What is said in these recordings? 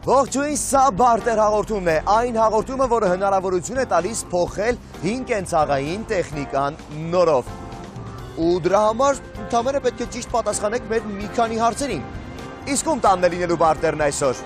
Ողջույն, սա բարտեր հաղորդումն է, այն հաղորդումը, որը հնարավորություն է տալիս փոխել հին կենցաղային տեխնիկան նորով։ Ու դրա համար ընդհանրապես պետք է ճիշտ պատասխանեք մեր մի քանի հարցերին։ Իսկ ում տանն է լինելու բարտերն այսօր։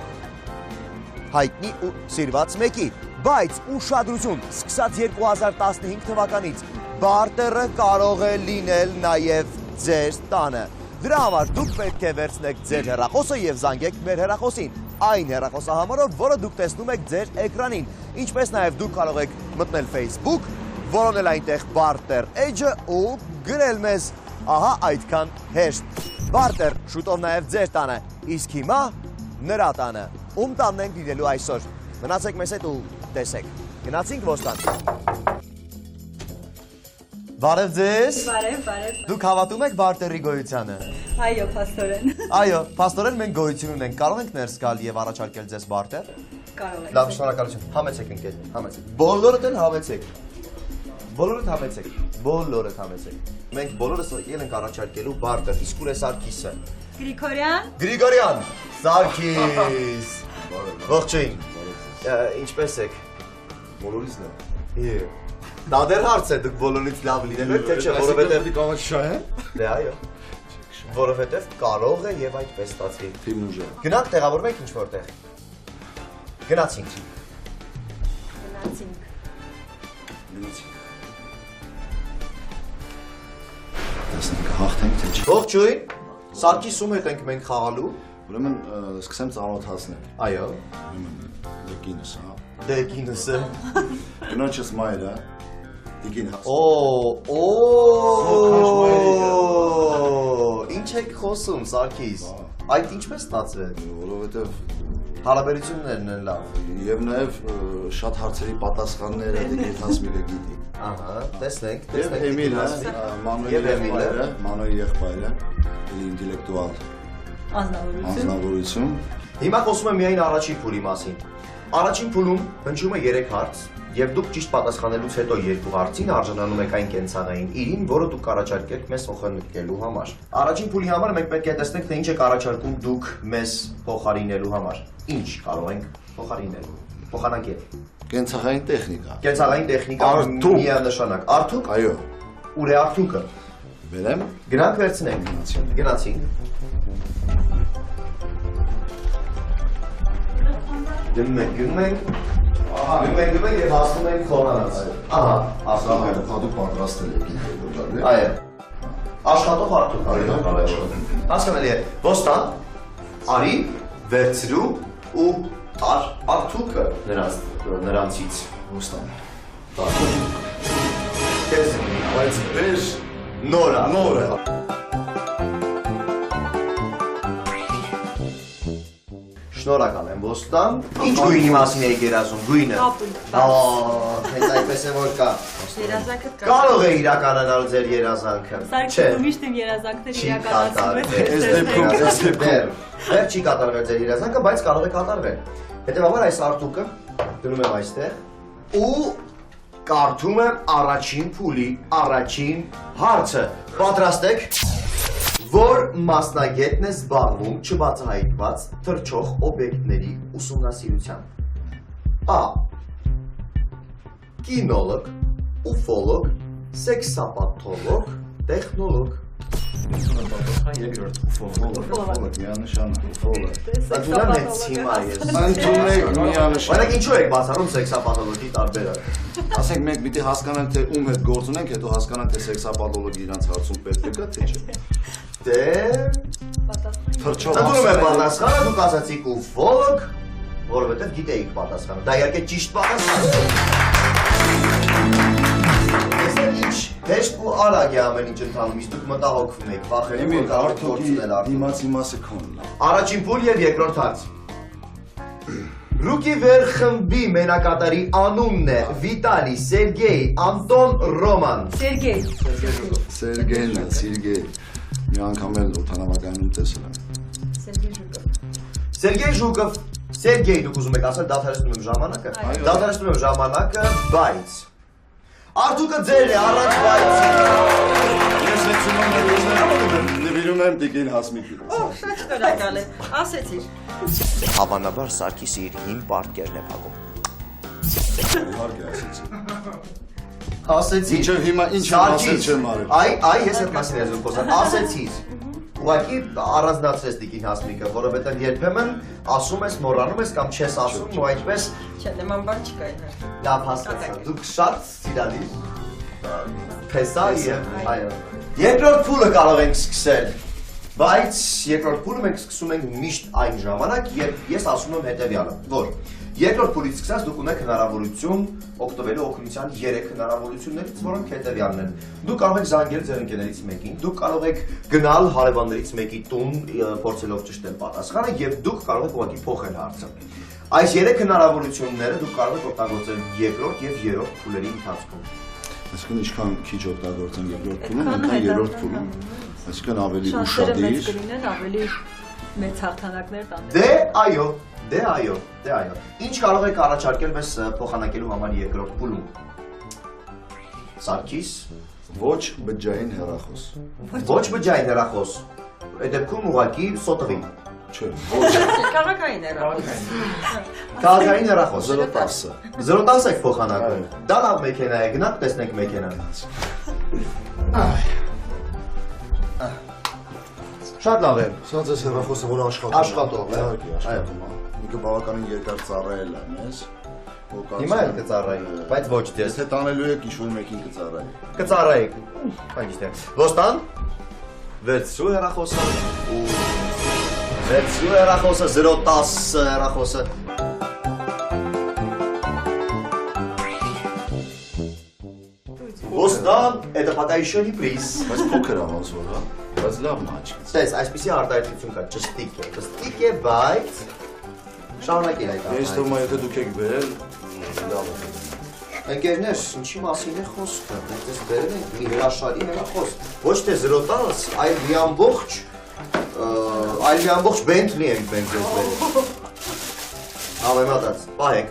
Հայտնի ու սիրված մեկի, բայց ուշադրություն, սկսած 2015 թվականից բարտերը կարող է լինել նաև ձեր տանը։ Դրա համար դուք պետք է վերցնեք ձեր հեռախոսը և զանգեք մեր հեռախոսին, այն հեռախոսահամարով, որը դուք տեսնում եք ձեր էկրանին, ինչպես նաև դուք կարող եք մտնել Facebook, որոնել այնտեղ բարտեր էջը ու գրել մեզ, ահա այդքան հեշտ։ Բարտեր շուտով նաև ձեր տանը, իսկ հիմա նրա տանը, ում տանն ենք լինելու այսօր։ Մնացեք մեզ հետ ու տեսեք։ Գնացինք ոստան։ Բարև ձեզ։ Բարև։ Դուք հավատում եք բարտերի գոյությանը։ Այո, փաստորեն։ Այո, փաստորեն մենք գոյություն ունենք։ Կարող ենք ներս գալ եւ առաջարկել ձեզ բարտեր։ Կարող եք։ Լավ, շնորհակալություն։ Համեցեք ընկեր, համեցեք։ Բոլորդ էլ համեցեք։ Բոլորդ համեցեք։ Բոլորդ համեցեք։ Մենք բոլորս եկել ենք առաջարկելու բարտեր, իսկ ուր է Սարգիսը։ Գրիգորյան։ Գրիգորյան, Սարգիս։ Ողջույն։ Ինչպե՞ս եք։ Բոլորից լավ։ Դա դեռ հարց է, դուք բոլորից լավ լինելու եք, թե չէ, որովհետև կանաչ շահ է։ Դե այո։ Որովհետև կարող է եւ այդպես ստացվի։ Թիմն ուժը։ Գնանք տեղավորվենք ինչ որտեղ։ Գնացինք։ Տեսնենք հաղթենք թե չէ։ Ողջույն։ Սարգիսում հետ ենք մենք խաղալու։ Ուրեմն սկսեմ ծանոթացնել։ Այո։ Դեկինս, հա։ Դեկինսը։ Գնոջս մայրը Դեկին հաս։ Ինչ եք խոսում, Սարգիս։ Այդ ինչպես ստացվել։ Որովհետև Հարաբերություններն են լավ։ եւ նաեւ շատ հարցերի պատասխանները Դեկին Հասմիկը գիտի։ Ահա, տեսնենք, Եվ Էմիլը, Մանոյի եղբայրը, ինտելեկտուալ անձնավորություն։ Հիմա խոսում եմ միայն առաջին փուլի մասին։ Առաջին փուլում հնչում է 3 հարց, եւ դուք ճիշտ պատասխանելուց հետո 2 հարցին արժանանում եք այն կենցաղային իրին, որը դուք առաջարկեք մեզ փոխանակելու համար։ Առաջին փուլի համար մենք պետք է տեսնենք, թե ինչ եք առաջարկում դուք մեզ փոխարինելու համար։ Ինչ կարող ենք փոխարինել, փոխանակել։ Կենցաղային տեխնիկա։ Կենցաղային տեխնիկա միանշանակ։ Արթուկ։ Այո։ Ուր է արթուկը։ Բերեմ։ Գնանք վերցնենք։ Գնացինք։ Գնում ենք եւ հասնում ենք խորանաց։ Ահա, Ասում եմ, հատուկ պատրաստել եք ինտելեկտուալ։ այո։ Աշխատող արթուկ։ Հասկանալի է։ Ոստան, արի, վերցրու ու արթուկը նրանցից։ Ոստան։ Քեզ բայց բեր նորը։ Շնորհակալ եմ, ոստան։ Ինչ գույնի մասին եք երազում, գույնը։ Հենց այդպես է որ կա։ Երազանքը կա։ Կարող է իրականանալ ձեր երազանքը։ Սարգիսը միշտ իմ երազանքները Չի իրականացնում է։ Դեռ չի կատարվել ձեր երազանքը, բայց կարող է կատարվել։ Հետևաբար այս արտուկը դնում եմ այստեղ ու կարդում եմ առաջին փուլի առաջին հարցը։ Պատրաստ եք։ Որ մասնագետն է զբաղվում չբացահայտված թռչող օբյեկտների ուսումնասիրությամբ։ Ա. Կինոլոգ, ուֆոլոգ, սեքսապաթոլոգ, տեխնոլոգ։ Երկրորդ ուֆոլոգ միանշանակ ուֆոլոգ։ Ընդունում եք ցիմա ես։ Ընդունեք միանշանակ։ Բայց ինչ եք բացառում սեքսապաթոլոգի տարբերակ։ Ասենք մենք պիտի հասկանանք թե ում հետ գործ ունենք, հետո հասկանանք թե սեքսապաթոլոգի իրանց հարցում պետք է գա թե չէ։ Դե Թռչող ընդունում եմ պատասխանը, դուք ասացիք ուֆոլոգ, որովհետև գիտեիք պատասխանը։ Դա իհարկե ճիշտ պատասխան է։ Ինչ հեշտ ու արագ է ամեն ինչ ընթանում, իսկ դուք մտահոգվում եք, վախենում եք, որ կարող գործնել արդյոք։ Դիմացի մասը քոնն է։ Առաջին փուլ եւ երկրորդ հարց։ Ռուկի վեր խմբի մենակատարի անունն է Վիտալի, Սերգեյ, Անտոն, Ռոման։ Սերգեյն է, Սերգեյ։ Մի անգամ էլ օդանավակայանում տեսել եմ։ Սերգեյ Ժուկով, Սերգեյ դուք ուզում եք ասել, դադարեցնում եմ ժամանակը։ Դադարեցնում եմ ժամանակը, բայց Արթուկը ձեր է, առանց բայցի։ Նվիրում եմ Տիկին Հասմիկին։ Շատ շնորհակալ եմ։ Ասեցիր։ Հավանաբար Սարգիսը իր հին պարտքերն է փակում։ Իհարկե ասեցի։ Ասեցի։ Ինչը հիմա ինչ ասել չեմ արել։ Այ ես այդ մասին եմ խոսում։ Ասեցիր։ Ուղղակի առանձնացրեց Տիկին Հասմիկը, որովհետև երբեմն ասում ես, մոռանում ես կամ չես ասում, ու այդպես Չէ, նման բան չկա իհարկե։ լավ հասկացա։ Դուք շատ սիրալիր փեսա եւ այո։ Երկրորդ փուլը կարող ենք սկսել, բայց երկրորդ փուլը մենք սկսում ենք միշտ այն ժամանակ, երբ ես ասում եմ հետեւյալը, որ երկրորդ փուլից սկսած դուք ունեք հնարավորություն օգտվելու օգնության 3 հնարավորություններից, որոնք հետեւյալն են։ Դուք կարող եք զանգել ձեր ընկերներից մեկին, դուք կարող եք գնալ հարևաններից մեկի տուն փորձելով ճշտել պատասխանը եւ դուք կարող եք ուղղակի փոխել հարցը։ Այս 3 հնարավորությունները դուք կարող եք օգտագործել երկրորդ եւ երրորդ փուլերի ընթացքում։ Այսինքն ինչքան քիչ օգտագործեն երկրորդ փուլում, այնքան երրորդ փուլում, այսինքն ավելի ուշադիր։ Ավելի մեծ հաղթանակներ տանել։ Դե այո։ Ինչ կարող եք առաջարկել մեզ փոխանակելու համար երկրորդ փուլում։ Սարգիս, Ոչ բջջային հեռախոս։ ոչ բջջային հեռախոս։ Այդ դեպքում ուղղակի սոտղի։ Չէ, Քաղաքային հեռախոս։ Քաղաքային հեռախոս։ 010-ը։ 010 եք փոխանակում։ Դա լավ մեքենա է, գնաք տեսնենք մեքենան։ Շատ լավ է։ Սա ձեզ հեռախոսը, որ աշխատում է։ Աշխատող է։ Իհարկե, աշխատում է։ Ինքը բավականին երկար ծառայել է մեզ։ Հիմա էլ կծառայի, բայց ոչ դες։ Եթե տանելու եք ինչ-որ մեկին կծառայի։ Կծառայեք։ Այնտեղ։ Ոստան։ Վերցրու հեռախոսը ու վերցրու հեռախոսը 010 հեռախոսը։ Ոստան, это пока еще не приз։ Բայց փոքր է ոնց որ, հա։ Բայց լավ մաչկից։ Տես, այսպեսի արտահայտություն կա, ճստիկ է, բայց շարունակել այդ Ես թվում է եթե դուք եք բերել, լավ է։ Ընկերներ, ինչի մասին է խոսքը։ Մենք դες բերել ենք մի հրաշալի հեռախոս։ Ոչ թե 010, այլ մի ամբողջ Bentley ենք մենք դες բերել։ Ավեմատած, պահեք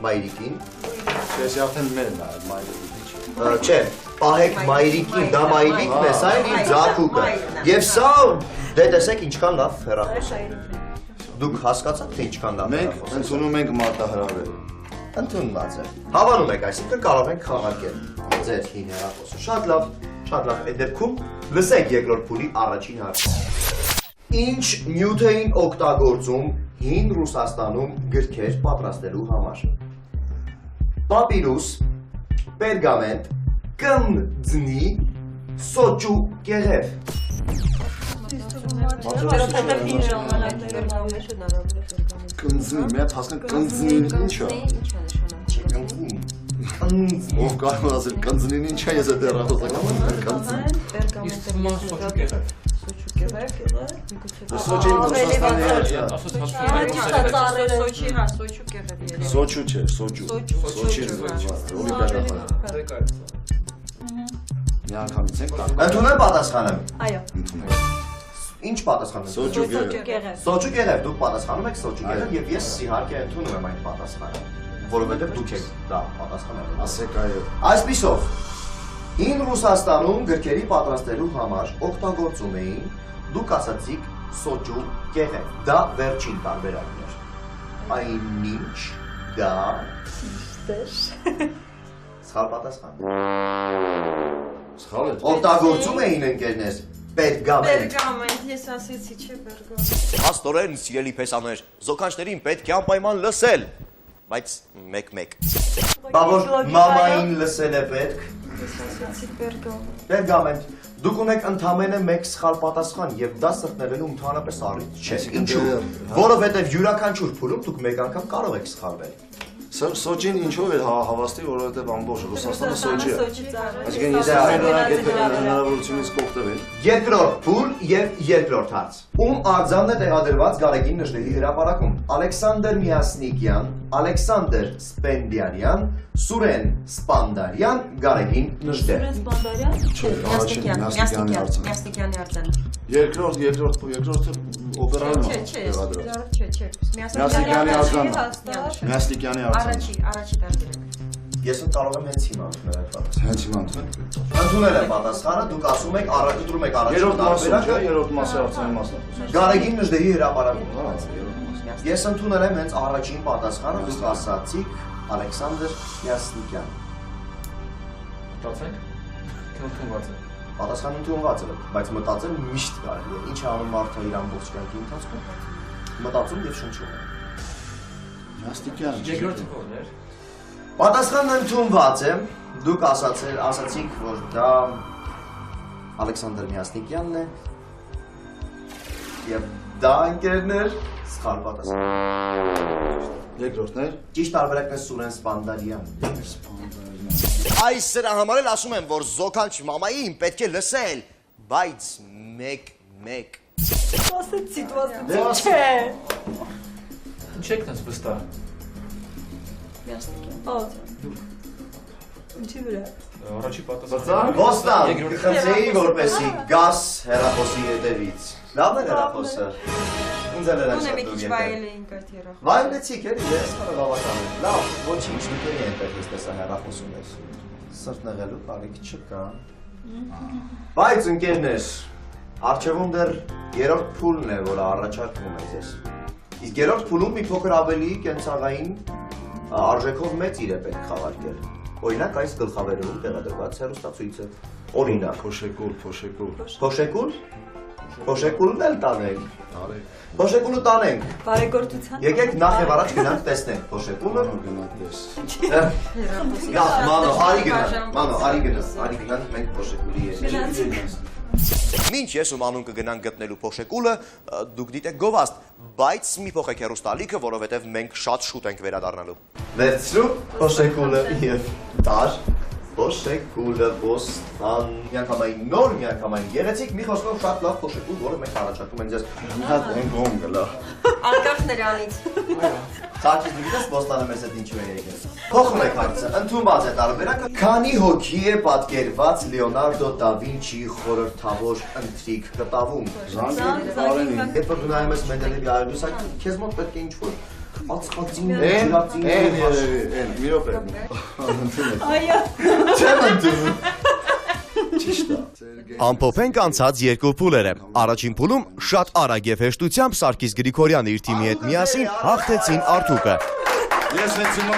մայրիկին։ Ես արդեն մերն է, մայրիկի։ Չէ, պահեք մայրիկին, դա մայրիկն է, սա է իր ձախուկը։ Եվ սա, դե տեսեք ինչքան լավ հեռախոս է։ Դուք հասկացաք թե ինչքան լավ Մենք հեռախոս է։ ընդունում ենք մարտահրավեր։ Ընդունված է։ Հավանում եք, այսինքն կարող ենք խաղարկել ձեր հին հեռախոսը։ Շատ լավ, այդ դեպքում լսեք երկրորդ փուլի առաջին հարցը։ Ինչ նյութ էին օգտագործում հին Ռուսաստանում գրքեր պատրաստելու համար։ Պապիրուս, պերգամենտ, կնձնի, սոճու կեղև։ Կնձնի, մի հատ հասկանք կնձնին ինչ է։ Ով կարող է ասել կնձնին ինչ է, ես այդ հեռախոսականում կնձնին։ Սոճին Ռուսաստանի Սոչու չէ, սոճու։ Սոչի Օլիմպիադա։ Մի անգամից ենք տակ։ Ընդունել պատասխանը։ Այո։ Ինչ պատասխան եք։ Սոճու գեր։ Սոճու կեղև, դուք պատասխանում եք սոճու կեղև եւ ես իհարկե ընդունում եմ այդ պատասխանը, որովհետեւ դուք եք դա պատասխանել։ Ասեք այո։ Այսպիսով, հին Ռուսաստանում գրքերի պատրաստելու համար օգտագործում էին, դուք ասացիք սոճու կեղև, դա վերջին տարբերակն էր։ Այնինչ դա սխալ պատասխան։ Սխալ է։ Օգտագործում էին ընկերներ պերգամենտ։ Պերգամենտ, ես ասեցի չէ պերգամենտ։ Աստորեն, սիրելի փեսաներ, զոքանչներին պետք է անպայման լսել, բայց մեկ-մեկ։ Բա որ մամային լսել է պետք։ Ես ասեցի պերգամենտ։ Պերգամենտ։ Դուք ունեք ընդամենը մեկ սխալ պատասխան եւ դա սրտնելու ընդհանրապես առիթ չէ։ Ինչու՞։ Որովհետեւ յուրաքանչյուր փուլում դուք մեկ անգամ կարող եք սխալվել։ Սոճին ինչով էր հավաստի, որովհետև ամբողջ Ռուսաստանը սոճի է։ Այսինքն ես Դա ամենօրյա հնարավորությունից կօգտվել։ Երկրորդ փուլ եւ երկրորդ հարց։ Ում արձանն է տեղադրված Գարեգին Նժդեհի հրապարակում։ Ալեքսանդր Միասնիկյան, Ալեքսանդր Սպենդիարյան, Սուրեն Սպանդարյան, Գարեգին Նժդեհ։ Միասնիկյանի արձանը։ Երկրորդը օպերայում է տեղադրված։ Չէ։ Միասնիկյանի արձանը։ Միասնիկյանի արձանը։ Առաջի տարբերակ։ Ես կարող եմ հենց հիմա ընդունել այդ պատասխանը։ Հենց հիմա ընդունել։ Ընդունել եմ պատասխանը, դուք ասում եք ընտրում եք առաջին Երրորդ մասը, տարբերակը։ երրորդ մասը արցանի մասն է։ Գարեգին Նժդեհի հրապարակում։ Երրորդ մասը։ Ես ընդունել եմ հենց առաջին պատասխանը, դուք ասացիք Ալեքսանդր Մյասնիկյան։ Մտածենք։ Ընդունված է։ Պատասխանը ընդունված է, բայց մտածել միշտ կարելի է։ Ինչ անում մարդը իր ամբողջ կյանքի ընթացքում։ Մտածում եւ շնչում։ Մյասնիկյան։ Երկրորդը ո՞րն էր։ Պատասխանն ընդունված է։ Դուք ասացիք, որ դա Ալեքսանդր Մյասնիկյանն է։ Եվ դա ընկերներ սխալ պատասխան։ Երկրորդն էր։ Ճիշտ տարբերակն է Սուրեն Սպանդարյան։ Այս սրա համար էլ ասում եմ, որ զոքանչ մամային պետք է լսել, բայց մեկ։ Ասեցի, դու ասեցի։ Չէ։ Ինչ եք տես վստահ։ Ինչի վրա։ Առաջի պատասխանը։ Ոստան, Երկրորդը։ կխնդրեի, որպեսի գաս հեռախոսի հետևից։ Լավն է հեռախոսը։ Ինձ էլ Դու շատ մի քիչ դուք վայել էինք այդ երախ։ Վայելեցիք էլ, ես բավական եմ։ Լավ, ոչինչ, դուք այնտեղ ես տեսա հեռախոսում ես։ Սրտ նեղելու կարիք չկա։ Բայց ընկերներ, առջևում դեռ երրորդ փուլն է, որը առաջարկվում է ձեզ։ Իսկ երրորդ փուլում մի փոքր ավելի կենցաղային արժեքով մեծ իր է պետք խաղարկել։ Օրինակ այս գլխավերում տեղադրված հեռուստացույցը։ Օրինակ, Փոշեկուլ։ Փոշեկուլն էլ տանենք։ Փոշեկուլը տանենք։ Բարեգործության։ Եկեք նախ եւ առաջ գնանք տեսնենք Փոշեկուլը։ Լավ, մանո, արի գնանք մենք Փոշեկուլի հետ։ Մինչ ես ու մանուն կգնանք գտնելու Փոշեկուլը, դուք դիտեք գովաստ, բայց մի փոխեք հեռուստալիքը, որովհետեւ մենք շատ շուտ ենք վերադառնալու։ Վերցրու Փոշեկուլը եւ տար Փոշեկուլը ոստան, միանգամայն նոր, միանգամայն գեղեցիկ, մի խոսքով շատ լավ Փոշեկուլ, որը մենք առաջարկում ենք ձեզ։ Հատ են գոմ գլա։ Անկախ նրանից։ Սարքիս դու գիտես ոստանը մեզ հետ ինչու է եկել։ Փոխում եք հարցը, ընդունված է տարբերակը։ Քանի հոգի է պատկերված Լեոնարդո դա Վինչիի խորհրդավոր ընթրիք կտավում։ Զանգի Երբ որ դու նայում ես Մենդելևի արյուսակը, քեզ մոտ պետք է ինչ-որ ածխածին, Են, ջրածին, մի րոպե։ Այո։ չեմ ընդունում։ Ճիշտ է։ Ամփոփենք անցած երկու փուլերը։ Առաջին փուլում շատ արագ եւ հեշտությամբ Սարգիս Գրիգորյանը իր թիմի հետ միասին հաղթեցին Արթուկը։ Ես հենց հիմա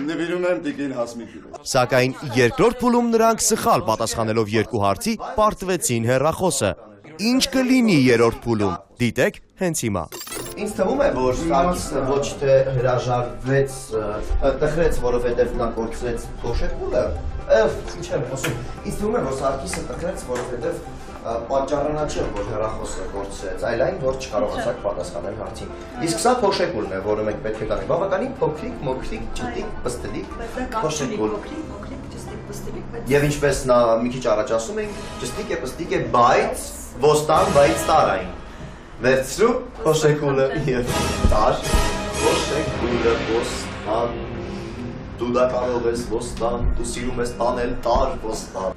նվիրում եմ Տիկին Հասմիկին։ Սակայն երկրորդ փուլում նրանք սխալ պատասխանելով երկու հարցի պարտվեցին հեռախոսը։ Ինչ կլինի երրորդ փուլում։ Դիտեք հենց հիմա։ Ինձ թվում է, որ Սարգիսը ոչ թե հրաժարվեց, տխրեց, որովհետև նա կորցրեց Փոշեկուլը։ Ինչ եմ խոսում։ Ինձ թվում է, որ Սարգիսը տխրեց, որովհետև պատճառանաչել, որ հեռախոսը կորցրեց, այլ այն, որ չկարողացաք պատասխանել հարցին։ Իսկ սա Փոշեկուլն է, որը մենք պետք է տանենք։ Բավականին փոքրիկ, մոքրիկ, ճտիկ, պստլիկ Փոշեկուլ։ Եվ ինչպես նա մի քիչ առաջ ասում էինք, ճստիկ է, պստիկ է, բայց ոստան, բայց տարային։ Վերցրու Փոշեկուլը եւ տար Փոշեկուլը ոստան։ Դու դա կարող ես ոստան, դու սիրում ես տանել տար ոստան։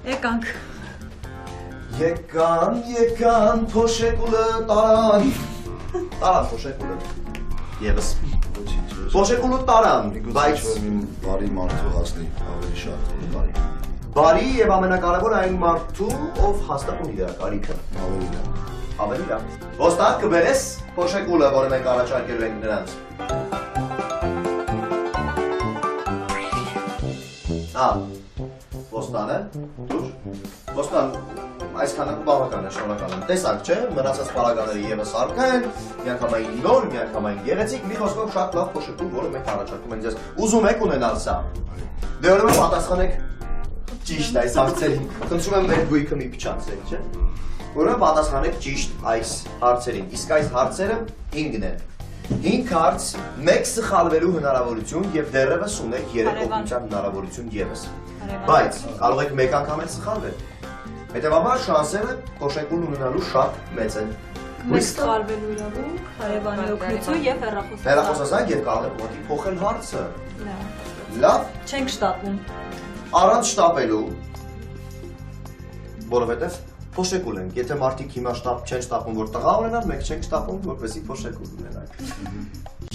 Եկան Փոշեկուլը տարան։ Տարան Փոշեկուլը։ Եվս Փոշեկուլը տարան, բայց բարի մարդու հասնի ավելի շատ բարի։ բարի եւ ամենակարևորը այն մարդու, ով հաստատ ունի դրա կարիքը։ Ավելի լավ։ Ոստան կբերես Փոշեկուլը, որը մենք առաջարկելու ենք նրանց։ Ոստանը, դուր։ Ոստան, այսքանը բավական է, շնորհակալ եմ։ Տեսակ, չէ՞, մնացած պարագաները եւս առկա են, միանգամայն նոր, միանգամայն գեղեցիկ, մի խոսքով շատ լավ Փոշեկուլ, որը մենք առաջարկում ենք ձեզ։ Ուզում եք ունենալ սա։ Դե ուրեմն պատասխանեք ճիշտ այս հարցերին։ Խնդրում եմ մեր գույքը մի փչացրեք, չէ՞։ Ուրեմն պատասխանեք ճիշտ այս հարցերին։ Իսկ այս հարցերը 5-ն են։ 5 հարց, 1 սխալվելու հնարավորություն եւ դեռևս ունեք 3 օգնության հնարավորություն եւս։ Բայց կարող եք մեկ անգամ էլ սխալվել։ Հետևաբար շանսերը Փոշեկուլն ունենալու շատ մեծ են։ Մեկ սխալվելու իրավունք, հարևանի օգնություն եւ հեռախոսազանգ։ Հեռախոսազանգ եւ կարող եք ուղղակի փոխել հարցը։ Լավ, Չենք շտապում։ առանց շտապելու, որովհետեւ Փոշեկուլ ենք։ Եթե մարդիկ հիմա չեն շտապում, որ տղա ունենան, մենք չենք շտապում, որպեսզի Փոշեկուլ ունենանք։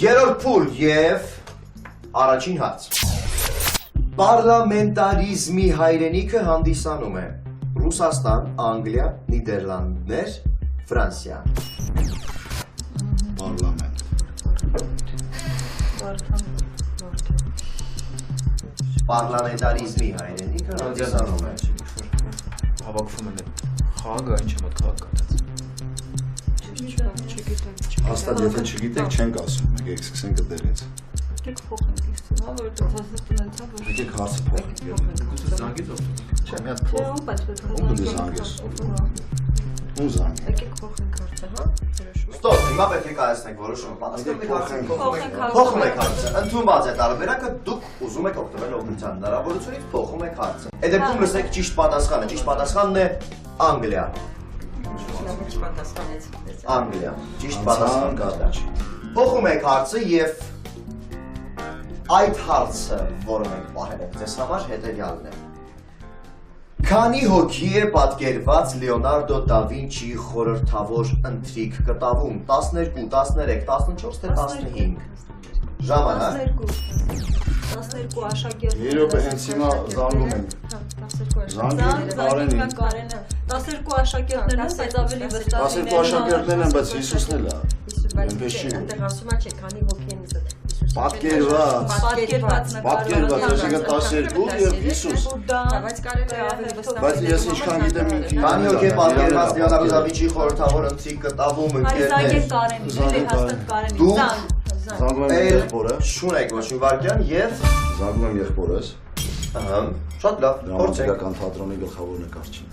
Երրորդ փուլ եւ առաջին հարց։ Պարլամենտարիզմի հայրենիքը հանդիսանում է Ռուսաստան, Անգլիա, Նիդերլանդներ, Ֆրանսիա։ Պարլամենտ։ Պարլամենտարիզմի հայրենիքը հանդիսանում է Հավաքվում են այդ խաղը, ինչ եմ այդ խաղը կատած։ Հաստատ եթե չգիտեք, չենք ասում, եկեք սկսենք դերից։ Եկեք փոխենք իստու, հա, որ դա հաստատն է, որ Եկեք հարցը փոխենք։ Գուցե զանգից օգտվում։ Չէ, մի հատ Չէ, փոխ։ ում պատվեց Ում դու զանգես։ Ում զանգ։ Եկեք փոխենք հարցը, հա։ Ստոպ, հիմա պետք է կայացնենք որոշումը, պատասխանում եք հարցին, Փոխենք փոխում եք հարցը, ընդունված է տարբերակը, դուք ուզում եք օգտվել օգնության հնարավորությունից, փոխում եք հարցը։ Այդ դեպքում լսեք ճիշտ պատասխանը, ճիշտ պատասխանն է Անգլիա։ Պատասխանեց։ Անգլիա, ճիշտ պատասխան կա։ Փոխում եք հարցը եւ այդ հարցը, որը մենք պահել ենք ձեզ համար, հետեւյալն է։ Քանի հոգի է պատկերված Լեոնարդո դա Վինչիի խորհրդավոր ընթրիք կտավում, 12, 13, 14 թե 15։ Ժամանակ 12 աշակերտներ։ Երբ հենց հիմա զանգում ենք։ Զանգել Կարենին։ 12 աշակերտներն են, բայց ավելի վստահ 12 աշակերտներն են, բայց Հիսուսն էլ է։ Այնպես չի։ Այնտեղ ասում է, չէ, քանի հոգի են Պատկերված, այսինքն 12 եւ Հիսուս։ Բայց կարելի է ավելի վստահ։ Բայց ես ինչքան գիտեմ ինքին։ քանի հոգի է պատկերված Լեոնարդո դա Վինչիի խորհրդավոր ընթրիք կտավում Այզակեն ընկերներ։ Կարենին, էլի հաստատ Կարենին։ Դուք Զանգում եմ եղբորը։ շունեք ոչ մի վարքյան եւ Զանգում եմ եղբորս։ ահա շատ լավ փորձենք Դրամատիկական թատրոնի գլխավոր նկարչին։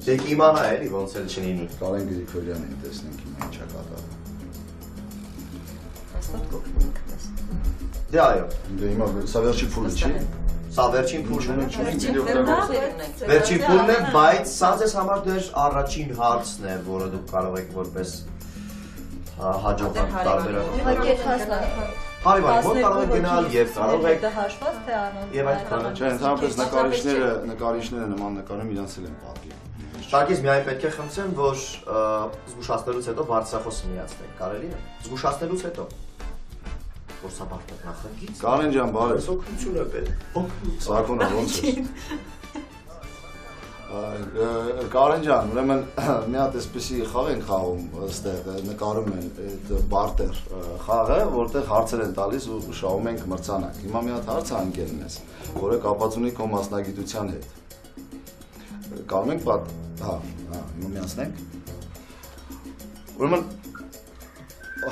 դե իմանա էլի ոնց էլ չլինի Կարեն Գրիգորյանին տեսնենք հիմա ինչա կատարում։ Հաստատ կօգնենք մեզ։ դե այո Դե հիմա սա վերջի փուլը չի։ սա վերջին փուլն է Վերջին վերջին փուլն է բայց սա ձեզ համար դեռ առաջին հարցն է որը դուք կարող եք որպես հաջողակ տարբերակ Հարիվանի մոտ կարող եք գնալ եւ կարող եք հաշված թե առանց եւ այդքանը Չէ, ընդհանրապես նկարիչները նման նկարում իրանց էլ են պատկերում։ Շարքից միայն պետք է խնդրեմ որ զգուշացնելուց հետո բարձրախոսը միացնեք կարելի է զգուշացնելուց հետո որ սա բարդ նախագիծ Կարեն ջան, բարև։ օգնություն է պետք Սակոնը ոնց է։ Կարեն ջան, ուրեմն մի հատ էսպիսի խաղ են խաղում, այստեղ նկարում են այդ բարտեր խաղը, որտեղ հարցեր են տալիս ու շահում ենք մրցանակ։ Հիմա մի հատ հարց անկելն ես, որը կապված ունի քո մասնագիտության հետ։ Կարում ենք հա, հիմա միացնենք։ Ուրեմն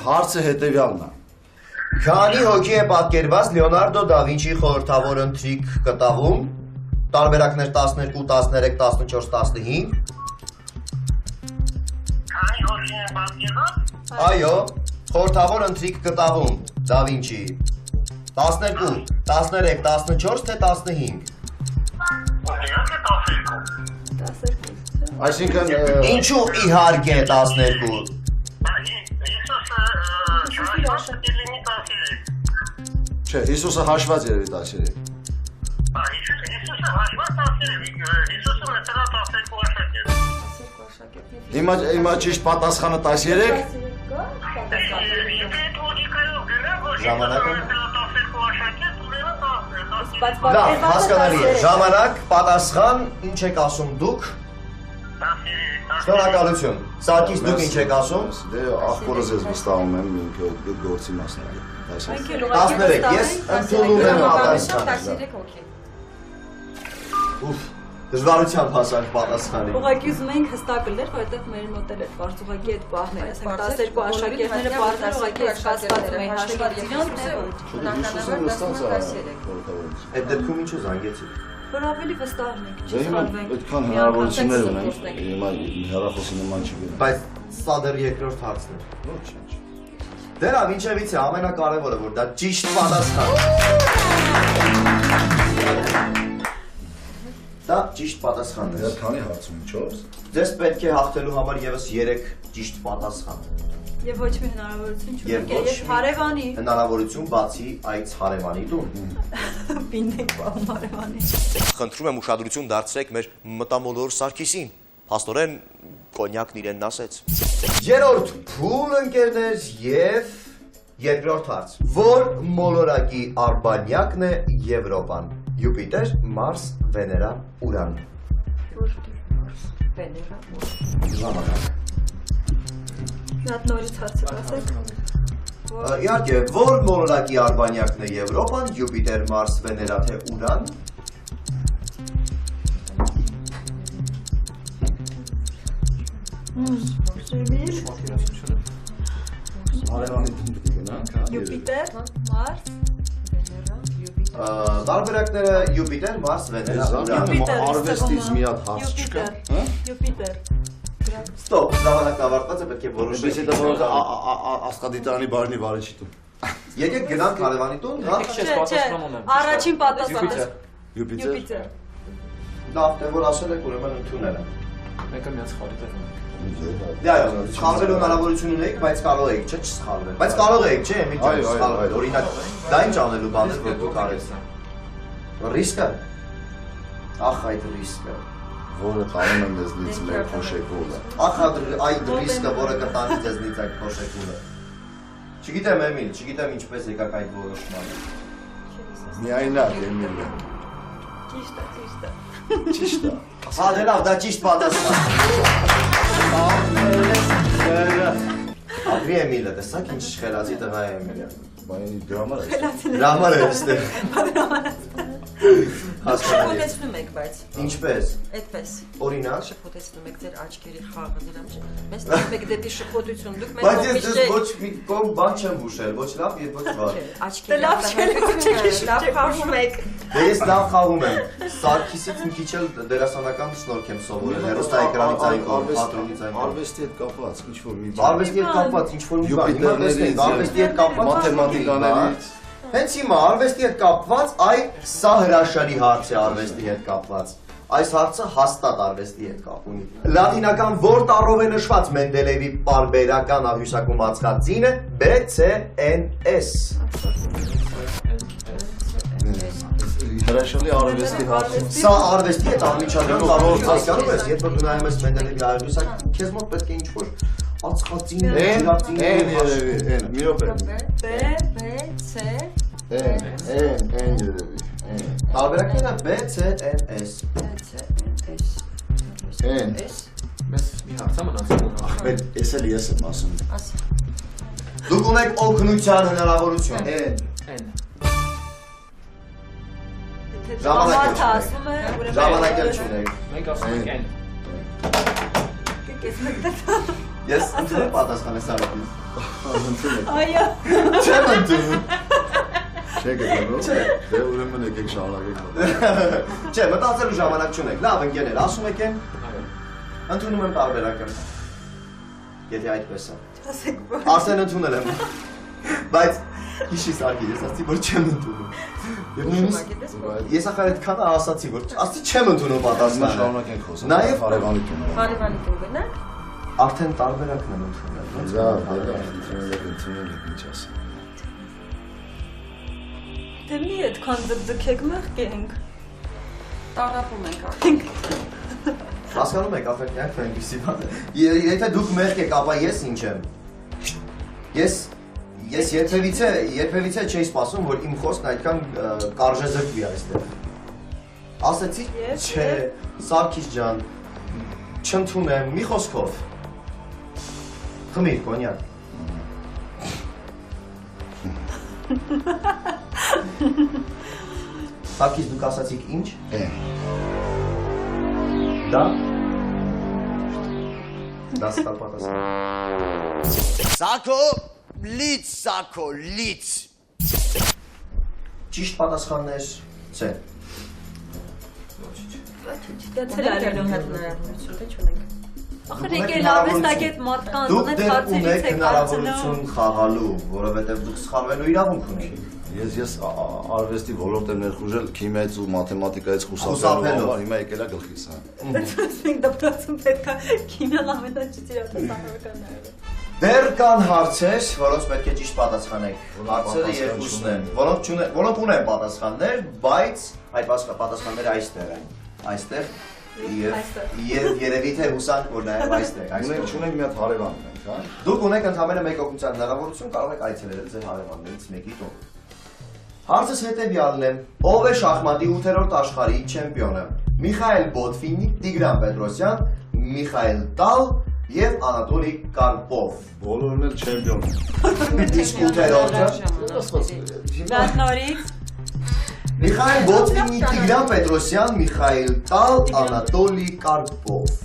հարցը հետևյալն է։ Քանի հոգի է պատկերված Լեոնարդո դա Վինչիի խորհրդավոր ընթրիք կտավում տարբերակներ 12, 13, 14, 15 Քանի հոգի է պատկերված Այո, խորհրդավոր ընթրիք կտավում դա Վինչիի 12, 13, 14 թե 15 Իհարկե 12 Այսինքն Ինչու իհարկե 12 Հիսուսը դիլինի 13 Չէ, Հիսուսը հաշված երևի 13 Հիսուսը հաշված 13 Հիսուսը մեծրա 12 աշակերտ Հիմա ճիշտ պատասխանը 13 Եթե այդ լոգիկայով գնա որ Ժամանակը 12 աշակերտ ուրեմն 10 Լավ, հասկանալի է, ժամանակ, պատասխան, ինչ եք ասում դուք Շնորհակալություն, Սարգիս դուք ինչ եք ասում Դե աղբորը ձեզ վստահում եմ ինքը այդ գործի մասնակից 13, ես ընդունում եմ պատասխանը 13 հոգի Ուֆ, դժվարությամբ հասանք պատասխանի Ուղղակի ուզում ենք հստակ լինել, որովհետև մեր մոտ էլ այդ բարձ ուղղակի այդ բահն է, ասենք 12 աշակերտները բարձր ուղղակի կասկածում են հաշված իրան, թե ոչ։ Այդ դեպքում ինչու զանգեցիք Որ ավելի վստահ ենք, Դե հիմա չսխալվենք։ այդքան հնարավորություններ ունենք, հիմա հեռախոսի նման չգնա Բայց սա դեռ երկրորդ հարցն է Ոչ, ինչ Դե լավ, ինչևից է, ամենակարևորը, որ դա ճիշտ պատասխան Դա ճիշտ պատասխանն է Դեռ քանի հարց ունի 4 Ձեզ պետք է հաղթելու համար եւս 3 ճիշտ պատասխան Եվ ոչ մի հնարավորություն Եվ չունենք, ոչ եւ մի հարևանի հնարավորություն բացի այդ հարևանի տուն պինենք պահում հարևանի։ Խնդրում եմ ուշադրություն դարձրեք մեր մտամոլոր Սարգիսին Փաստորեն կոնյակն իրենն ասեց Երրորդ փուլ ընկերներ եւ Երկրորդ հարց. Որ մոլորակի արբանյակն է Եվրոպան։ Յուպիտեր, Մարս, Վեներա, Ուրան։ Վեներա։ Ժամանակ։ Մի հատ նորից հարցը ասեք։ Իհարկե, որ մոլորակի արբանյակն է Եվրոպան, Յուպիտեր, Մարս, Վեներա, թե Ուրան։ Արևանի դեպի գնանք, հա։ Յուպիտեր, Մարս, Տարբերակները Յուպիտեր, Մարս, Վեներա, Ուրան։ Արվեստից մի հատ հարց չկա, հա։ Յուպիտեր։ Ստոպ, ժամանակն ավարտված է, պետք է որոշեք։ Որոշեցի դա որ աստղադիտարանի բարնի բարի չի տուն։ Եկեք գնանք հարևանի տուն, հա։ Չէ, առաջին պատասխանը։ Յուպիտեր։ Յուպիտեր։ Լավ, դե որ ասել եք, ուրեմն ընդունել եմ։ Մեկը միած խորի տեղ ունենք։ Դա այո, սխալվելու հնարավորություն ունեիք, բայց կարող եք, չէ, չսխալվել։ Բայց կարող եք, չէ, մի ջան սխալվել։ Օրինակ, դա ինչ անելու բան է, որ դուք արեք։ Ռիսկը։ Ախ, այդ ռիսկը։ Որը տանում եմ դեզնից մեր փոշեկուլը։ Ախ, այդ ռիսկը, որը կտանի դեզնից այդ փոշեկուլը։ Չգիտեմ, Էմիլ, չգիտեմ ինչպես եկաք այդ որոշմանը։ Միայնակ Էմիլը։ Ճիշտ է։ Ճիշտ է։ Հա, դե լավ, դա ճիշտ պատասխան։ Ապրի Էմիլը, տեսակ ինչ խելացի տղա է Էմիլը։ Բայնի դրամա է։ Դրա համար է այստեղ։ Հասկանալի։ Շփոթեցնում եք, բայց Ինչպես։ այդպես։ Օրինակ։ Շփոթեցնում եք ձեր աչքերի խաղը դրա մեջ։ Մեզ տանում եք դեպի շփոթություն։ Դուք Բայց մեզ ես ոչ մի կողմ բան չեմ ուշել, ոչ լավ եւ ոչ վատ։ աչքերի Լավ չէ, լավ խաղում եք։ Դե ես լավ խաղում եմ։ Սարգիսից մի քիչ էլ դերասանական շնորհք եմ սովորել։ Հերոստայեկրանից այն կողմ, պատրոնից այն կողմ։ Արվեստի հետ կապված ինչ որ մի Արվեստի հետ կապված ինչ որ մի բան։ Հիմա տեսնենք, արվեստի հետ կապված մաթեմատիկաներից։ Հենց հիմա արվեստի հետ կապված, այ սա հրաշալի հարց է արվեստի հետ կապված։ Այս հարցը հաստատ արվեստի հետ կապ ունի։ Լատինական որ տառով է նշված Մենդելեևի պարբերական աղյուսակում ածխած ձինը BCNS։ Հրաշալի արվեստի հարց։ Սա արվեստի հետ անմիջական տարբերություն հասկանում ես, երբ որ դու նայում ես Մենդելեևի աղյուսակ, քեզ մոտ պետք է ինչ-որ ածխածին, ջրածին, երևի, մի րոպե։ B, C, երևի։ Տարբերակները BCNS։ Մեզ մի հարց է մնացել։ Ախմեդ, ես էլ ես եմ ասում։ ասի։ Դուք ունեք օգնության հնարավորություն։ N։ Ժամանակ ասում է, ուրեմն Ժամանակ էլ չունեք։ Մենք ասում ենք N։ Ես ընդունում պատասխանը Սարգիս։ Այո։ Չեմ ընդունում։ Չէ գտանո։ Դե ուրեմն եկեք շարունակենք։ Չէ, մտածելու ժամանակ չունեք։ Լավ ընկերներ, ասում եք եմ, Այո։ ընդունում եմ տարբերակը։ Եթե այդպես է։ Ասեք, Արդեն ընդունել եմ։ Բայց հիշի Սարգիս, ես ասացի, որ չեմ ընդունում։ Եվ նույնիսկ ես ախր այդքան ասացի, որ ասացի չեմ ընդունում Ասում պատասխանը։ շարունակենք խոսել։ Նաև հարևանի տուն։ Հարևանի տուն գնանք։ Արդեն տարբերակն եմ ընդունել։ Լավ, ընդունել եք ինչ ասեմ։ դե մի այդքան դդքեք մեղքենք։ Տարապում ենք արդեն։ Հասկանում եք, ախր այնպեսի բան է։ Եթե դուք մեղք եք, ապա ես ինչ եմ։ Ես երբևիցե չէի սպասում, որ իմ խոսքն այդքան կարժեզրկվի այստեղ։ Ասեցի, չէ, Սարգիս ջան, չընդունեմ, մի խոսքով։ Խմիր, կոնյակ։ Սարգիս, դուք ասացիք ինչ։ Դա սխալ պատասխան։ Սակո, լից։ Ճիշտ պատասխաններ չէ։ Դա Ցել արելու հետ հնարավորություն թե չունենք։ Ախր եկել արվեստագետ մարդկանց Դուք ունեք դեռ հարցերից ունեք եք հնարավորություն խաղալու, որովհետև դուք սխալվելու իրավունք ունեք։ Ես արվեստի ոլորտ եմ ներխուժել քիմիայից ու մաթեմատիկայից Խուսափելով։ խուսափելով, հիմա եկել է գլխիս, հա։ Մենք դպրոցում պետք է քիմիան ամենաճիշտացնողականները։ Դեռ կան հարցեր, որոնց պետք է ճիշտ պատասխանեք։ Հարցերը երկուսն են, որոնք ունեն պատասխաններ, բայց այդ պատասխանները այստեղ են։ Այստեղ եւ երևի թե հուսանք որ նաեւ այստեղ Ունենք մի հատ հարևան ունենք։ Դուք ունեք ընդհանրապես մեկ օգնության հնարավորություն, կարող եք այցելել ձեր հարևաններից մեկի տուն։ Հարցս հետևյալն է. ով է շախմատի 8-րդ աշխարհի չեմպիոնը։ Միխայել Բոտվիննիկ, Տիգրան Պետրոսյան, Միխայել Տալ եւ Անատոլի Կարպով։ Բոլորն էլ չեմպիոն։ Իսկ 8-րդը Դա նորից Միխայել Բոտվիննիկ, Տիգրան Պետրոսյան, Միխայել Տալ, Անատոլի Կարպով։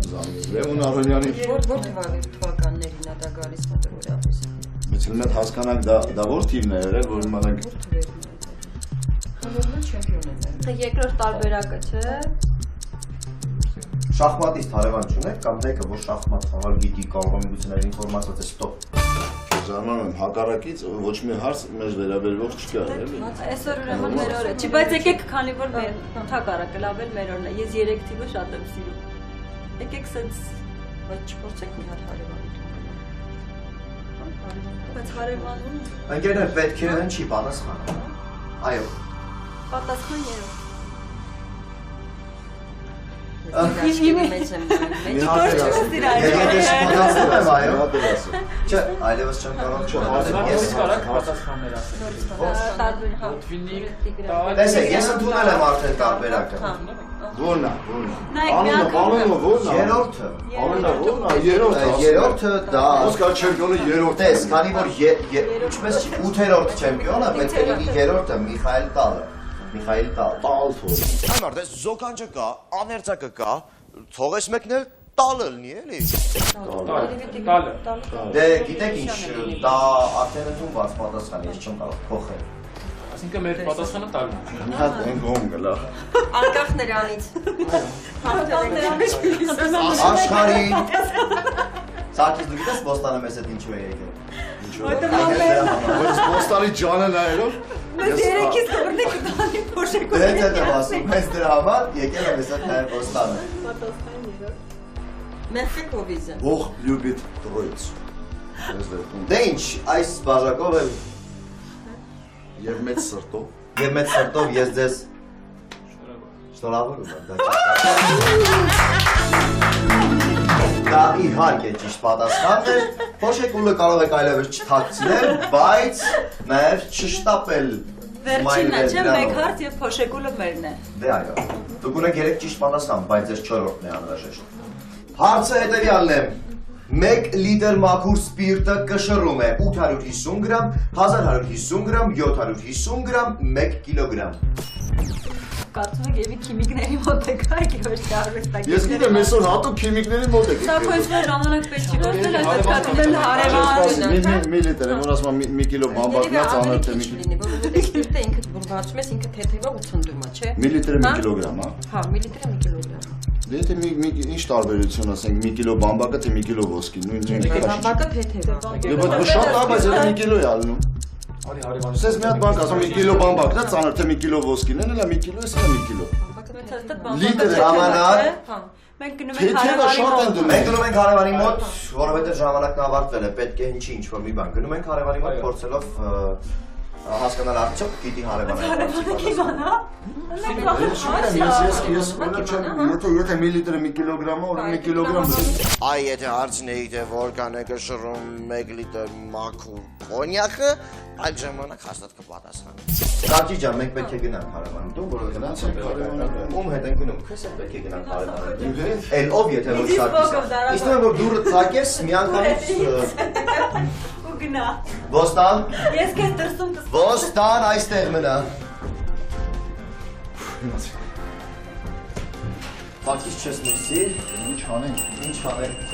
Լևոն Արոնյանի Որ թվականներին է դա գալիս մոտավորապես։ Բայց մենք հասկանանք դա որ թիմն է եղել, որ իմանանք Բոլորն չեմպիոն են։ երկրորդ տարբերակը, չէ։ Շախմատիստ հարևան չունեք կամ մեկը, որ շախմատ խաղալ գիտի, կարող է միգուցե ինֆորմացիա է ստոպ։ Զարմանում եմ, հակառակից ոչ մի հարց մեզ վերաբերող չկա, էլի։ Այսօր ուրեմն մեր օրը։ Չի, բայց եկեք քանի որ մեր հակառակը լավ էլ մեր օրն է։ Ես 3 թիվը շատ եմ սիրում։ Եկեք սենց Բայց չփորձեք մի հատ հարևանի տուն գնալ։ բայց հարևանում Ընկերներ, պետք է հեն չի պատասխանը։ Այո։ պատասխան երբ։ Մեծ եմ մեծ։ Եթե շփոթացնում եմ, այո։ Հատ էլ ասա։ Չէ, այլևս չեմ կարող չփոթացնել։ Ես կարակ պատասխաններ ասել։ Տեսեք, ես ընդունել եմ արդեն տարբերակը։ Որն է։ Նայեք, Անունը որն է։ Երրորդը։ Անունը որն է։ Երրորդը։ Երրորդը դա Օսկար չեմպիոնը երրորդը։ Տես, քանի որ ինչպես 8-րդ չեմպիոնը պետք է լինի երրորդը Միխայել Տալը։ Միխայել Տալ։ Տալֆոր։ Այմար, դες զոկանջը կա, աներցակը կա, թողես մեկնել տալը լինի, էլի։ Տալը։ Դե գիտեք ինչ, դա արդեն ընդունված պատասխան, ես չեմ կարող փոխել։ Այսինքն մեր պատասխանը տալն է։ Մի հատ են գոմ գլա։ Անկախ նրանից։ Աշխարհի Սակիս դու գիտես Բոստանը մեզ հետ ինչու է եկել։ Բայց Բոստանի ջանը նայելով Մեզ երեքից կորնեք դանի փոշեք Դե հետ եմ ասում, մեզ դրա համար եկել եմ ես հետ նաև Բոստանը։ Մերսի կովիզը։ Բող լյուբիտ տրոյց։ Դե ինչ, այս բաժակով եմ Եվ մեծ սրտով։ եւ մեծ սրտով ես ձեզ շնորհավորում եմ, դա իհարկե ճիշտ պատասխանն է, փոշեկուլը կարող եք այլևս չթաքցնել, բայց նաև չշտապել Վերջինը չէ, մեկ հարց եւ փոշեկուլը մերն է։ Դե այո, դուք ունեք 3 ճիշտ պատասխան, բայց ձեզ 4-րդն է անհրաժեշտ։ Հարցը հետևյալն է. 1 լիտր մաքուր սպիրտը կշռում է 850 գրամ, 1150 գրամ, 750 գրամ, 1 կիլոգրամ։ Կարծում եք եւի քիմիկների մոտ եք այգի ոչ արվեստագետների։ Ես գիտեմ այսօր հատուկ քիմիկների մոտ եք։ Սա քույրը ժամանակ պետք չի գործել, այս պատկանում են հարևան։ Մի լիտր եմ, որ ասում եմ մի կիլո բամբակնած անել թե մի լինի, որովհետեւ սպիրտը ինքը բացում ես ինքը թեթևա ու ցնդում է, չէ։ մի լիտրը մի կիլոգրամ, հա։ Հա, մի լիտրը մի կիլոգրամ։ Դե թե մի ինչ տարբերություն ասենք, մի կիլո բամբակը թե մի կիլո ոսկի, նույն Բամբակը թեթև է։ Եվ այդ շատ լավ է, դա մի կիլո է ալնում։ Սես մի հատ բանկ ասում, մի կիլո բամբակն է, ծանր թե մի կիլո ոսկին են, էլա մի կիլո, էս էլա մի կիլո։ Լիտր ժամանակ։ Մենք գնում Թեթևը ենք շատ են դնում։ Մենք գնում ենք հարևանի մոտ, որովհետև ժամանակն ավարտվել է, պետք է ինչ որ մի բան։ Գնում ենք հարևանի մոտ փորձելով հասկանալ արդյոք պիտի հարևանը Եթե մի լիտրը մի կիլոգրամ է, ուրեմն մի կիլոգրամ Այ եթե հարցնեիք թե որքան է կշռում 1 լիտր մաքուր կոնյակը, այդ ժամանակ հաստատ կպատասխանի։ Տաճի ջան, մենք պետք է գնանք հարևանի տուն, որովհետև գնացինք հարևանի։ Ում հետ ենք գնում, քեզ հետ պետք է գնանք հարևանի տուն։ Էլ ով եթե որ սակիս։ Իսկ նույն որ դուրը ցակես, միանգամից ու գնա։ Ոստան։ Ես քեզ դրսում Ոստան այստեղ մնա։ Պատից չես նսի։ Ինչ անենք։ Ինչ անենք։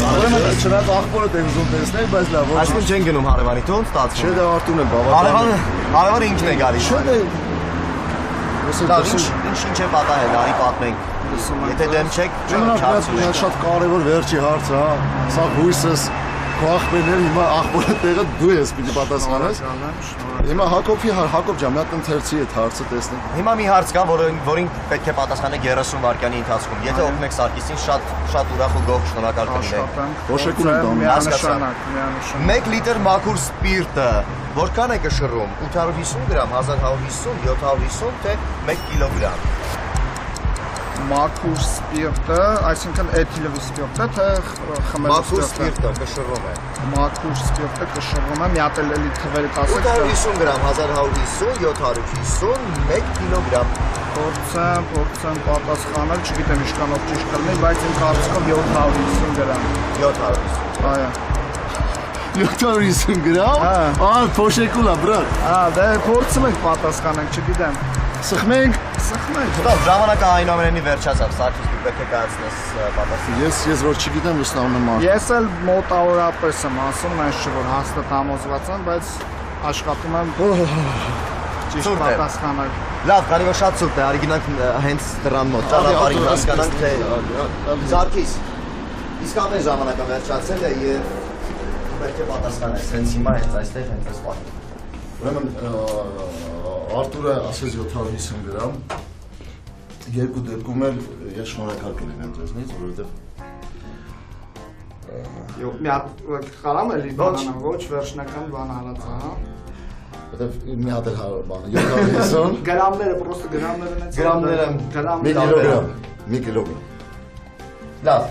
Ուրեմն չնայած աղբորը դեմ ուզում տեսնել, բայց լավ, ոչ։ Այսինքն չեն գնում հարևանի տուն, ստացվում։ Չէ, դա արտուն է բավական։ Հարևանը ինքն է գալիս։ Չէ, դե Լավ, ինչ է պատահել, արի պատմենք։ Եթե դեմ չեք, Շատ կարևոր վերջի հարցը, հա։ Սա հույսս քո աղբերները հիմա աղբորը տեղը դու ես պիտի պատասխանես։ Հիմա Հակոբ ջան, մի հատ ընթերցի այդ հարցը տեսնենք։ Հիմա մի հարց կա, որին պետք է պատասխանեք 30 վայրկյանի ընթացքում։ Եթե օգնեք Սարգիսին, շատ ուրախ ու գոհ շնորհակալ կլինենք։ Ոշեկուն եմ դառնում։ Հասկացա։ 1 լիտր մաքուր սպիրտը որքան է կշռում։ 850 գրամ, 1150, 750 թե 1 կիլոգրամ։ Մաքուր սպիրտը, այսինքն էթիլովի սպիրտը, թե խմելու սպիրտը կշռում է։ Մաքուր սպիրտը կշռում է, մի հատ էլի թվերը տասեք։ 850 գրամ, 1150, 750, 1 կիլոգրամ։ Փորձեմ պատասխանել, չգիտեմ ինչքանով ճիշտ կլինի, բայց իմ կարծիքով 750 գրամ։ 750։ Այո։ 750 գրամ։ Փոշեկուլա, բրատ։ Դե փորձում ենք պատասխանենք, չգիտեմ։ Սխմենք։ Ստոպ, ժամանակը այնուամենայնիվ վերջացավ, Սարգիս դու պետք է կայացնես պատասխանը։ Ես որ չգիտեմ, վստահում եմ մարդ։ Ես էլ մոտավորապես եմ ասում, այս չէ որ հաստատ համոզված եմ, բայց աշխատում եմ ճիշտ պատասխանել։ Լավ, քանի որ շատ սուրտ է, արի գնանք հենց դրան մոտ, ճանապարհին հասկանանք թե Սարգիս, իսկապես ժամանակը վերջացել է եւ պետք է պատասխանես, հենց հիմա հենց այստեղ հենց այս պահին։ Ուրեմն Արտուրը ասեց 750 գրամ։ Երկու դեպքում էլ ես շնորհակալ կլինեմ ձեզնից, որովհետև Մի հատ կարամ էլի բանանա, ոչ վերջնական բան արած, հա։ որովհետև մի հատ էլ բանը 750 Գրամները, պրոստը գրամներն են։ Գրամները 1 կիլոգրամ, 1 կիլոգրամ։ Լավ,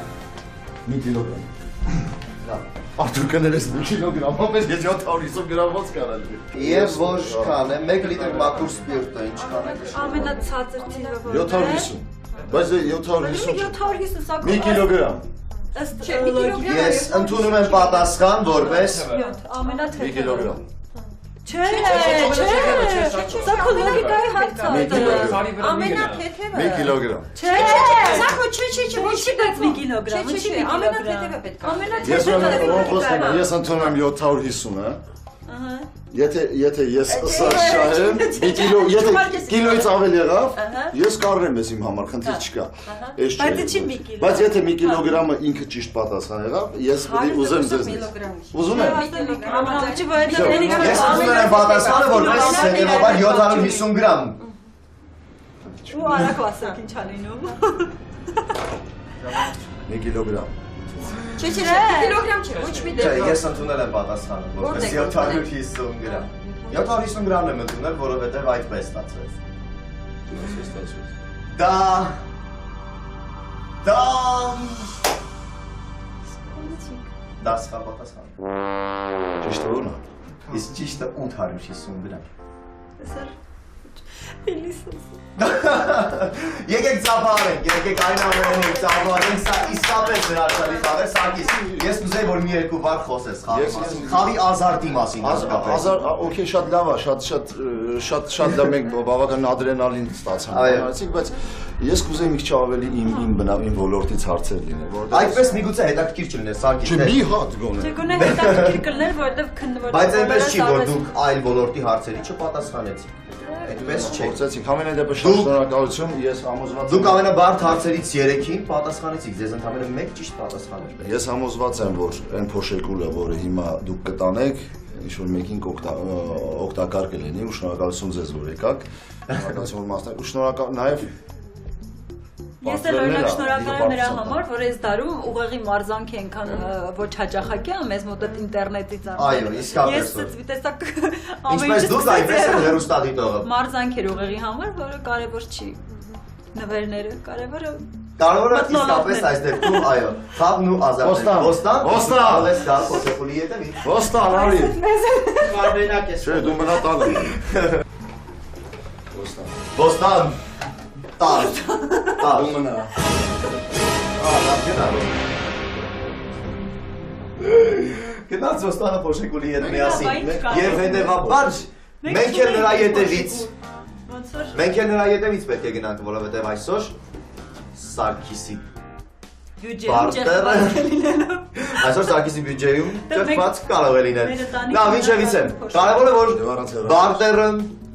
1 կիլոգրամ։ Լավ։ Արտուր կներես 1 կիլոգրամ, ապես ես 750 գրամ ոնց կարալ։ եւ որքան է 1 լիտր մաքուր սպիրտը, ինչքան է կշռում։ Ամենացածր թիվը որ 750։ Բայց 750 750 սա 1 կիլոգրամ։ ըստ Ես ընդունում եմ պատասխան որպես ամենաթեթևը 1 կիլոգրամ։ Չէ, սա քո լոգիկայի հարցը է։ Ամենաթեթևը։ 1 կիլոգրամ։ Չէ, Սա քո չէ, Ինչի՞ դες 1 կիլոգրամ, ինչի՞ 1 ամենաթեթևը պետք է։ Ես Ամենաթեթևը ես ընդունում եմ 750, հա։ Եթե ես սա շահեմ, 1 կիլո, եթե կիլոից ավել եղավ, ես կառնեմ ես իմ համար, խնդիր չկա։ Էս չէ։ Բայց չի 1 կիլո։ Բայց եթե 1 կիլոգրամը ինքը ճիշտ պատասխան եղավ, ես պետք ուզեմ ձեզ։ Ուզում եմ։ Ամենաճի վայրենի Ես ընդունում եմ պատասխանը որպես սենյակաբար 750 գրամ։ ու արագ ասեք ինչ անինում։ 1 կիլոգրամ։ Չէ, 1 կիլոգրամ չէ, ոչ մի Չէ, դեպքում։ ես ընդունել եմ պատասխանը որպես 750 գրամ։ 750 գրամն եմ ընդունել, որովհետև այդպես ստացվեց։ Դա սխալ պատասխան։ Ճիշտ ո՞րն է։ Իսկ ճիշտը 850 գրամ։ Եկեք ծափարենք, եկեք այն ամենին ծափարենք, սա իսկապես հրաշալի խաղ է, Սարգիս, ես կուզեի, որ մի երկու բառ խոսես խաղի մասին, խաղի ազարտի մասին իսկապես։ Okay, շատ լավ է, շատ լավ մենք բավական ադրենալին ստացանք, բայց ես կուզեի մի քիչ ավելի իմ ոլորտից հարցեր լինել, որովհետեւ Այդպես միգուցե հետաքրքիր չլիներ, Սարգիս։ Չէ, մի հատ գոնե։ Չէ, գոնե հետաքրքիր կլներ, որովհետև քննվորը։ Բայց այնպես չի, որ դուք այլ ոլորտի հարցերի չպատասխանեցիք։ Այդպես չէ։ Փորձեցիք, ամենայն դեպս շատ շնորհակալություն, ես համոզված եմ։ Դուք ամենաբարդ հարցերից 3-ին պատասխանեցիք, ձեզ ընդամենը 1 ճիշտ պատասխան էր։ Ես համոզված եմ, որ այն փոշեկուլը, որը հիմա դուք կտանեք, ինչ-որ մեկին օգտակար կլինի, ու շնորհակալություն ձեզ, որ եկաք։ Շնորհակալություն, որ մասնակցեք, ու շնորհակալ նաև Ես էլ օրինակ շնորհակալ եմ նրա համար, որ այս դարում ուղեղի մարզանք ենքան ոչ հաճախակի է, մեզ մոտ այդ ինտերնետից Այո, իսկապես։ Ես տեսակ Ինչպես դուք այնպես էլ հեռուստադիտողը։ մարզանք էր ուղեղի համար, որը կարևոր չի։ Նվերները կարևորը Կարևորը իսկապես այս դեպքում, այո, խաղն ու ազատը։ Ոստան, ալես դա փոշեկուլի հետևից։ Ոստան, արի։ Վարվենակ ես։ Չէ, դու մնա տանը։ Ոստան։ Տար։ Դու մնա։ Լավ գնա։ Գնաց ոստանը փոշեկուլի հետ միասին։ Եվ հետևաբար մենք էլ նրա հետևից Մենք էլ նրա հետևից պետք է գնանք, որովհետև այսօր Սարգիսի բարտերը այսօր Սարգիսի բյուջեում ճեղված կարող է լինել։ Լավ, ինչևից եմ։ Կարևորը որ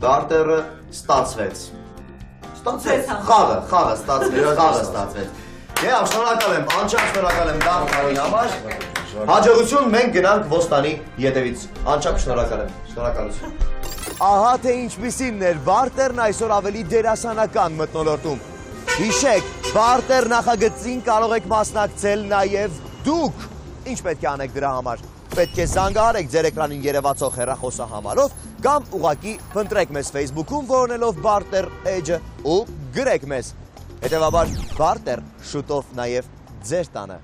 բարտերը ստացվեց։ Ստացվեց։ Խաղը ստացվեց։ Եվ շնորհակալ եմ, անչափ շնորհակալ եմ դա համար։ Հաջողություն, մենք գնանք ոստանի ետևից։ Անչափ շնորհակալ եմ։ Շնորհակալություն։ Ահա թե ինչպիսինն էր բարտերն այսօր ավելի դերասանական մթնոլորտում։ Հիշեք, բարտեր նախագծին կարող եք մասնակցել նաև դուք։ Ինչ պետք է անեք դրա համար։ Պետք է զանգահարեք ձեր էկրանին երևացող հեռախոսահամարով կամ ուղղակի փնտրեք մեզ Facebook-ում, որոնելով Barter Edge-ը ու գրեք մեզ։ Հետևաբար Barter շուտով նաև ձեր տանը։